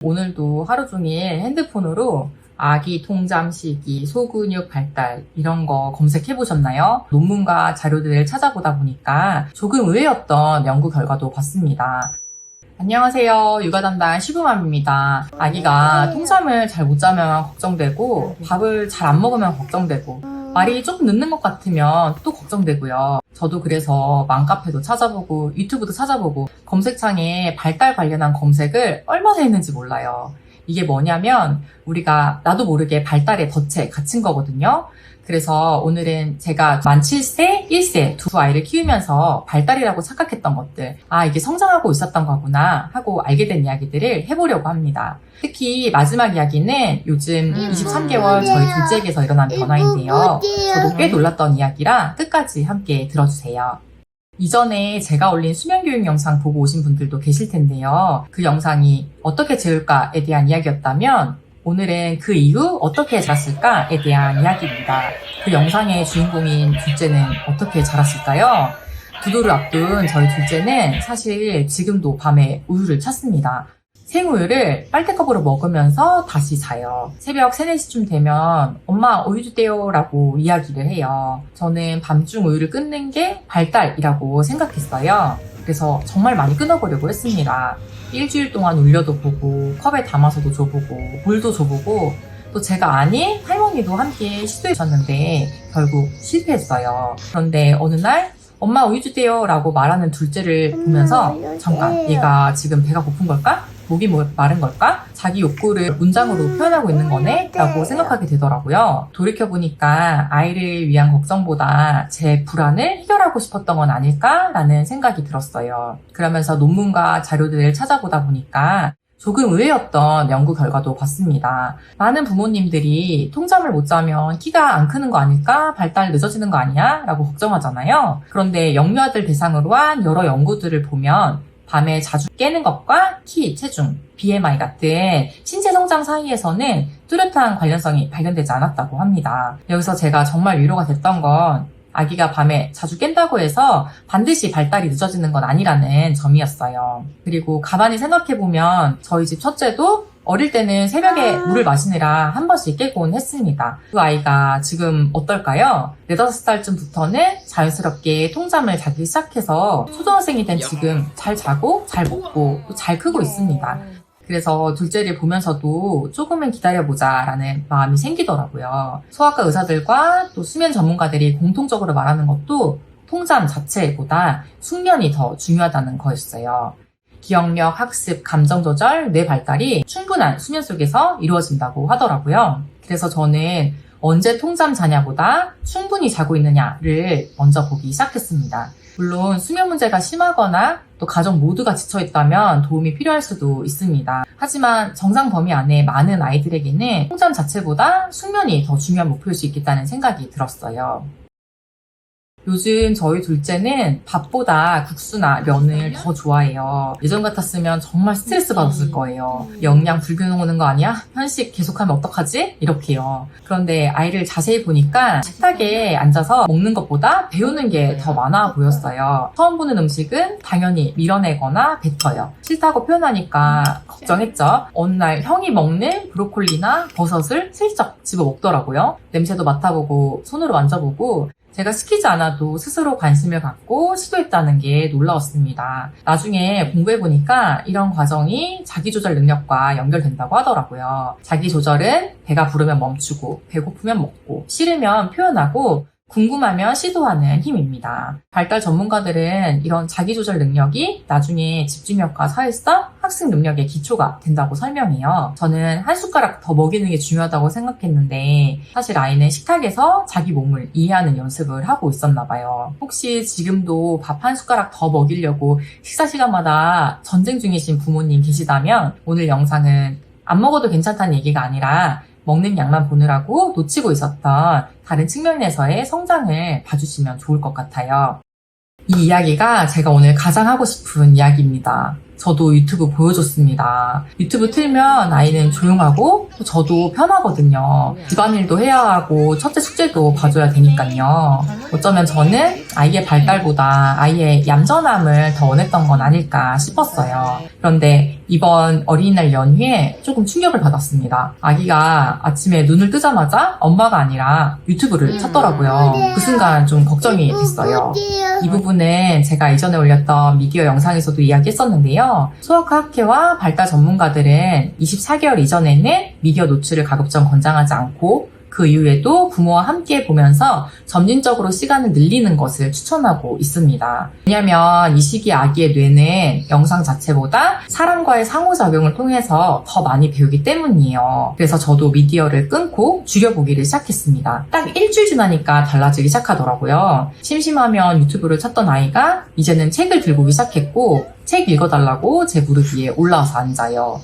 오늘도 하루 종일 핸드폰으로 아기 통잠 시기, 소근육 발달 이런 거 검색해 보셨나요? 논문과 자료들을 찾아보다 보니까 조금 의외였던 연구 결과도 봤습니다. 안녕하세요. 육아 담당 시부맘입니다. 아기가 통잠을 잘 못 자면 걱정되고 밥을 잘 안 먹으면 걱정되고 말이 조금 늦는 것 같으면 또 걱정되고요. 저도 그래서 맘카페도 찾아보고 유튜브도 찾아보고 검색창에 발달 관련한 검색을 얼마나 했는지 몰라요. 이게 뭐냐면 우리가 나도 모르게 발달의 덫에 갇힌 거거든요. 그래서 오늘은 제가 만 7세, 1세 두 아이를 키우면서 발달이라고 착각했던 것들, 이게 성장하고 있었던 거구나 하고 알게 된 이야기들을 해보려고 합니다. 특히 마지막 이야기는 요즘 23개월 저희 둘째에게서 일어난 변화인데요. 저도 꽤 놀랐던 이야기라 끝까지 함께 들어주세요. 이전에 제가 올린 수면교육 영상 보고 오신 분들도 계실 텐데요. 그 영상이 어떻게 재울까에 대한 이야기였다면 오늘은 그 이후 어떻게 자랐을까에 대한 이야기입니다. 그 영상의 주인공인 둘째는 어떻게 자랐을까요? 두 돌을 앞둔 저희 둘째는 사실 지금도 밤에 우유를 찾습니다. 생우유를 빨대컵으로 먹으면서 다시 자요. 새벽 3, 4시쯤 되면 엄마 우유 주세요 라고 이야기를 해요. 저는 밤중 우유를 끊는 게 발달이라고 생각했어요. 그래서 정말 많이 끊어보려고 했습니다. 일주일 동안 울려도 보고 컵에 담아서도 줘보고 물도 줘보고 또 제가 아닌 할머니도 함께 시도해주셨는데 결국 실패했어요. 그런데 어느 날 엄마 우유 주세요 라고 말하는 둘째를 보면서 잠깐 얘가 지금 배가 고픈 걸까? 목이 마른 걸까? 자기 욕구를 문장으로 표현하고 있는 거네? 라고 생각하게 되더라고요. 돌이켜보니까 아이를 위한 걱정보다 제 불안을 해결하고 싶었던 건 아닐까라는 생각이 들었어요. 그러면서 논문과 자료들을 찾아보다 보니까 조금 의외였던 연구 결과도 봤습니다. 많은 부모님들이 통잠을 못 자면 키가 안 크는 거 아닐까? 발달 늦어지는 거 아니야? 라고 걱정하잖아요. 그런데 영유아들 대상으로 한 여러 연구들을 보면 밤에 자주 깨는 것과 키, 체중, BMI 같은 신체 성장 사이에서는 뚜렷한 관련성이 발견되지 않았다고 합니다. 여기서 제가 정말 위로가 됐던 건 아기가 밤에 자주 깬다고 해서 반드시 발달이 늦어지는 건 아니라는 점이었어요. 그리고 가만히 생각해보면 저희 집 첫째도 어릴 때는 새벽에 물을 마시느라 한 번씩 깨곤 했습니다. 그 아이가 지금 어떨까요? 4, 5살쯤부터는 자연스럽게 통잠을 자기 시작해서 초등학생이 된 지금 잘 자고 잘 먹고 또 잘 크고 있습니다. 그래서 둘째를 보면서도 조금은 기다려보자 라는 마음이 생기더라고요. 소아과 의사들과 또 수면 전문가들이 공통적으로 말하는 것도 통잠 자체보다 숙면이 더 중요하다는 거였어요. 기억력, 학습, 감정 조절, 뇌 발달이 충분한 수면 속에서 이루어진다고 하더라고요. 그래서 저는 언제 통잠 자냐보다 충분히 자고 있느냐를 먼저 보기 시작했습니다. 물론 수면 문제가 심하거나 또 가족 모두가 지쳐있다면 도움이 필요할 수도 있습니다. 하지만 정상 범위 안에 많은 아이들에게는 통잠 자체보다 숙면이 더 중요한 목표일 수 있겠다는 생각이 들었어요. 요즘 저희 둘째는 밥보다 국수나 면을 더 좋아해요. 예전 같았으면 정말 스트레스 받았을 거예요. 영양 불균형 오는 거 아니야? 편식 계속하면 어떡하지? 이렇게요. 그런데 아이를 자세히 보니까 식탁에 앉아서 먹는 것보다 배우는 게 더 많아 보였어요. 처음 보는 음식은 당연히 밀어내거나 뱉어요. 싫다고 표현하니까 걱정했죠. 어느 날 형이 먹는 브로콜리나 버섯을 슬쩍 집어 먹더라고요. 냄새도 맡아보고 손으로 만져보고 제가 시키지 않아도 스스로 관심을 갖고 시도했다는 게 놀라웠습니다. 나중에 공부해보니까 이런 과정이 자기조절 능력과 연결된다고 하더라고요. 자기조절은 배가 부르면 멈추고 배고프면 먹고 싫으면 표현하고 궁금하면 시도하는 힘입니다. 발달 전문가들은 이런 자기조절 능력이 나중에 집중력과 사회성, 학습 능력의 기초가 된다고 설명해요. 저는 한 숟가락 더 먹이는 게 중요하다고 생각했는데 사실 아이는 식탁에서 자기 몸을 이해하는 연습을 하고 있었나 봐요. 혹시 지금도 밥 한 숟가락 더 먹이려고 식사 시간마다 전쟁 중이신 부모님 계시다면 오늘 영상은 안 먹어도 괜찮다는 얘기가 아니라 먹는 양만 보느라고 놓치고 있었던 다른 측면에서의 성장을 봐주시면 좋을 것 같아요. 이 이야기가 제가 오늘 가장 하고 싶은 이야기입니다. 저도 유튜브 보여줬습니다. 유튜브 틀면 아이는 조용하고 저도 편하거든요. 집안일도 해야 하고 첫째 숙제도 봐줘야 되니까요. 어쩌면 저는 아이의 발달보다 아이의 얌전함을 더 원했던 건 아닐까 싶었어요. 그런데 이번 어린이날 연휴에 조금 충격을 받았습니다. 아기가 아침에 눈을 뜨자마자 엄마가 아니라 유튜브를 찾더라고요. 그 순간 좀 걱정이 됐어요. 이 부분은 제가 이전에 올렸던 미디어 영상에서도 이야기했었는데요. 소아과학회와 발달 전문가들은 24개월 이전에는 미디어 노출을 가급적 권장하지 않고 그 이후에도 부모와 함께 보면서 점진적으로 시간을 늘리는 것을 추천하고 있습니다. 왜냐하면 이 시기 아기의 뇌는 영상 자체보다 사람과의 상호작용을 통해서 더 많이 배우기 때문이에요. 그래서 저도 미디어를 끊고 줄여보기를 시작했습니다. 딱 일주일 지나니까 달라지기 시작하더라고요. 심심하면 유튜브를 찾던 아이가 이제는 책을 들고 오기 시작했고 책 읽어달라고 제 무릎 위에 올라와서 앉아요.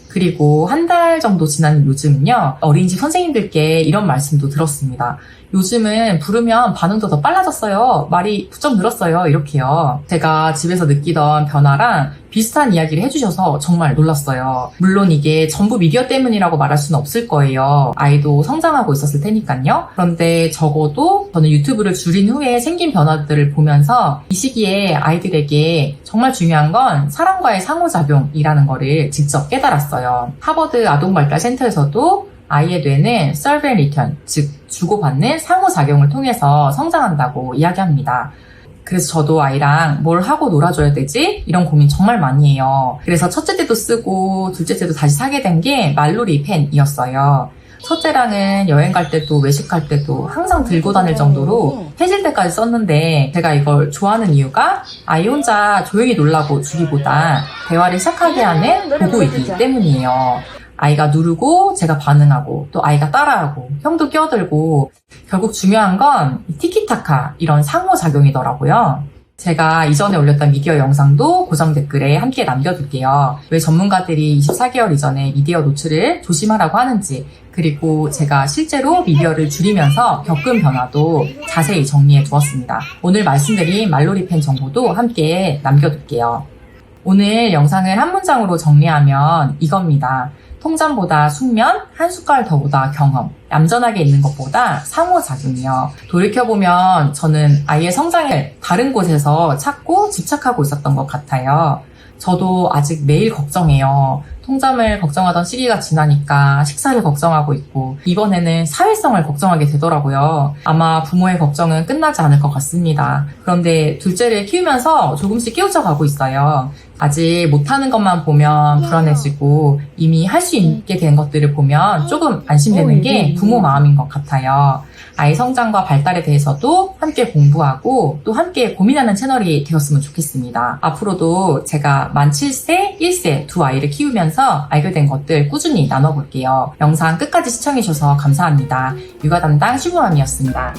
그리고 한 달 정도 지난 요즘은요, 어린이집 선생님들께 이런 말씀도 들었습니다. 요즘은 부르면 반응도 더 빨라졌어요. 말이 부쩍 늘었어요. 이렇게요. 제가 집에서 느끼던 변화랑 비슷한 이야기를 해주셔서 정말 놀랐어요. 물론 이게 전부 미디어 때문이라고 말할 수는 없을 거예요. 아이도 성장하고 있었을 테니까요. 그런데 적어도 저는 유튜브를 줄인 후에 생긴 변화들을 보면서 이 시기에 아이들에게 정말 중요한 건 사람과의 상호작용이라는 거를 직접 깨달았어요. 하버드 아동발달센터에서도 아이의 뇌는 serve and return, 즉 주고받는 상호작용을 통해서 성장한다고 이야기합니다. 그래서 저도 아이랑 뭘 하고 놀아줘야 되지? 이런 고민 정말 많이 해요. 그래서 첫째 때도 쓰고 둘째 때도 다시 사게 된 게 말놀이 펜이었어요. 첫째랑은 여행 갈 때도 외식할 때도 항상 들고 다닐 정도로 해질 때까지 썼는데 제가 이걸 좋아하는 이유가 아이 혼자 조용히 놀라고 주기보다 대화를 시작하게 하는 도구이기 때문이에요. 아이가 누르고 제가 반응하고 또 아이가 따라하고 형도 끼어들고 결국 중요한 건 티키타카 이런 상호작용이더라고요. 제가 이전에 올렸던 미디어 영상도 고정 댓글에 함께 남겨둘게요. 왜 전문가들이 24개월 이전에 미디어 노출을 조심하라고 하는지 그리고 제가 실제로 미디어를 줄이면서 겪은 변화도 자세히 정리해 두었습니다. 오늘 말씀드린 말놀이 펜 정보도 함께 남겨둘게요. 오늘 영상을 한 문장으로 정리하면 이겁니다. 통잠보다 숙면, 한 숟갈 더보다 경험, 얌전하게 있는 것보다 상호작용이요. 돌이켜보면 저는 아이의 성장을 다른 곳에서 찾고 집착하고 있었던 것 같아요. 저도 아직 매일 걱정해요. 통잠을 걱정하던 시기가 지나니까 식사를 걱정하고 있고 이번에는 사회성을 걱정하게 되더라고요. 아마 부모의 걱정은 끝나지 않을 것 같습니다. 그런데 둘째를 키우면서 조금씩 깨우쳐 가고 있어요. 아직 못하는 것만 보면 불안해지고 이미 할 수 있게 된 것들을 보면 조금 안심되는 게 부모 마음인 것 같아요. 아이 성장과 발달에 대해서도 함께 공부하고 또 함께 고민하는 채널이 되었으면 좋겠습니다. 앞으로도 제가 만 7세, 1세 두 아이를 키우면서 알게 된 것들 꾸준히 나눠볼게요. 영상 끝까지 시청해주셔서 감사합니다. 육아 담당 시부맘이었습니다.